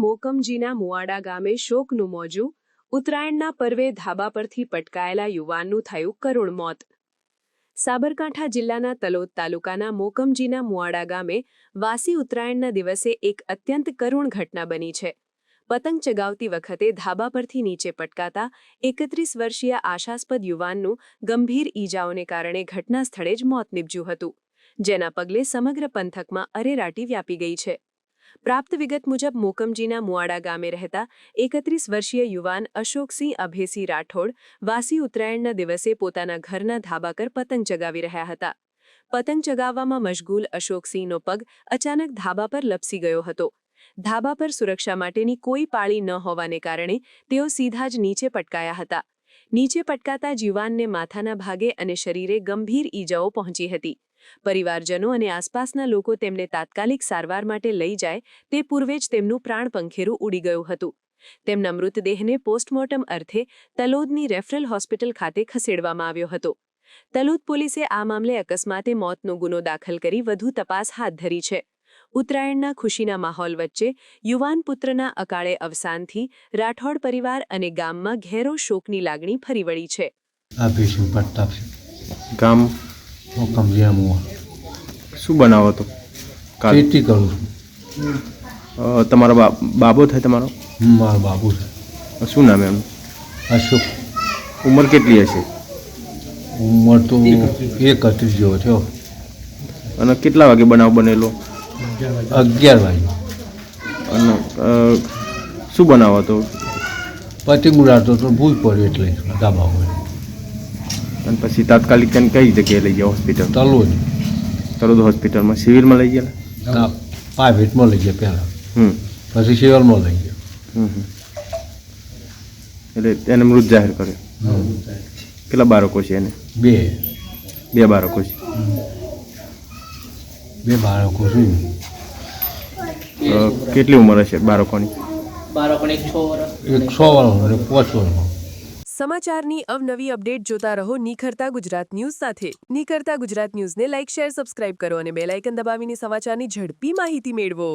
મોકમજીના મુવાડા ગામે શોકનું મોજું, ઉત્તરાયણના પર્વે ધાબા પરથી પટકાયેલા યુવાનનું થયું કરુણ મોત. સાબરકાંઠા જિલ્લાના તલોદ તાલુકાના મોકમજીના મુવાડા ગામે વાસી ઉત્તરાયણના દિવસે એક અત્યંત કરુણ ઘટના બની છે. પતંગ ચગાવતી વખતે ધાબા પરથી નીચે પટકાતા 31 વર્ષીય આશાસ્પદ યુવાનનું ગંભીર ઈજાઓને કારણે ઘટના સ્થળે જ મોત નીપજ્યું હતું, જેના પગલે સમગ્ર પંથકમાં અરેરાટી વ્યાપી ગઈ છે. પ્રાપ્ત વિગત મુજબ મોકમજીના મુવાડા ગામે રહેતા 31 વર્ષીય યુવાન અશોકસિંહ અભેસિંહ રાઠોડ વાસી ઉત્તરાયણના દિવસે પોતાના ઘરના ધાબા પર પતંગ ચગાવી રહ્યા હતા. પતંગ ચગાવવામાં મશગુલ અશોકસિંહનો પગ અચાનક ધાબા પર લપસી ગયો હતો. ધાબા પર સુરક્ષા માટેની કોઈ પાળી ન હોવાને કારણે તેઓ સીધા જ નીચે પટકાયા હતા. નીચે પટકાતા જ યુવાનને માથાના ભાગે અને શરીરે ગંભીર ઈજાઓ પહોંચી હતી. પરિવારજનો અને આસપાસના લોકો તેમને તાત્કાલિક સારવાર માટે લઈ જાય તે પૂર્વે જ તેમનું પ્રાણ પંખેરું ઉડી ગયું હતું. તેમના મૃતદેહને પોસ્ટમોર્ટમ અર્થે તલોદની રેફરલ હોસ્પિટલ ખાતે ખસેડવામાં આવ્યો હતો. તલોદ પોલીસે આ મામલે અકસ્માતે મોતનો ગુનો દાખલ કરી વધુ તપાસ હાથ ધરી છે. ઉત્તરાયણના ખુશીના માહોલ વચ્ચે યુવાન પુત્રના અકાળે અવસાનથી રાઠોડ પરિવાર અને ગામમાં ઘેરો શોકની લાગણી ફરી વળી છે. ગામ શું બનાવો તો ખેતી કરું છું. તમારો બાબો થાય તમારો? મારો બાબુ છે. શું નામ એમનું? અશોક. ઉંમર કેટલી હશે? ઉંમર તો 31 જેવો થયો. અને કેટલા વાગે બનાવ બનેલો? 11 વાગે. અને શું બનાવો તો? પતંગ ઉડાડતો તો ભૂલ પડ્યો એટલે ધાબા હોય. અને પછી તાત્કાલિક કઈ જગ્યાએ લઈ ગયા? હોસ્પિટલ? તલોદ હોસ્પિટલમાં. સિવિલમાં લઈ ગયા? પ્રાઇવેટમાં લઈ ગયા પહેલાં, પછી સિવિલમાં લઈ ગયા. એટલે એને મૃત જાહેર કર્યો. કેટલા બાળકો છે એને? બે બાળકો છે. બે બાળકો છે. કેટલી ઉંમર હશે બાળકોની? બાળકોને 6 વર્ષ. 6 વર્ષ અને 5 વર્ષ. સમાચારની અવનવી અપડેટ જોતા રહો નિખરતા ગુજરાત ન્યૂઝ સાથે. નિખરતા ગુજરાત ન્યૂઝને લાઇક, શેર, સબસ્ક્રાઇબ કરો અને બેલ આઇકન દબાવીને સમાચારની ઝડપી માહિતી મેળવો.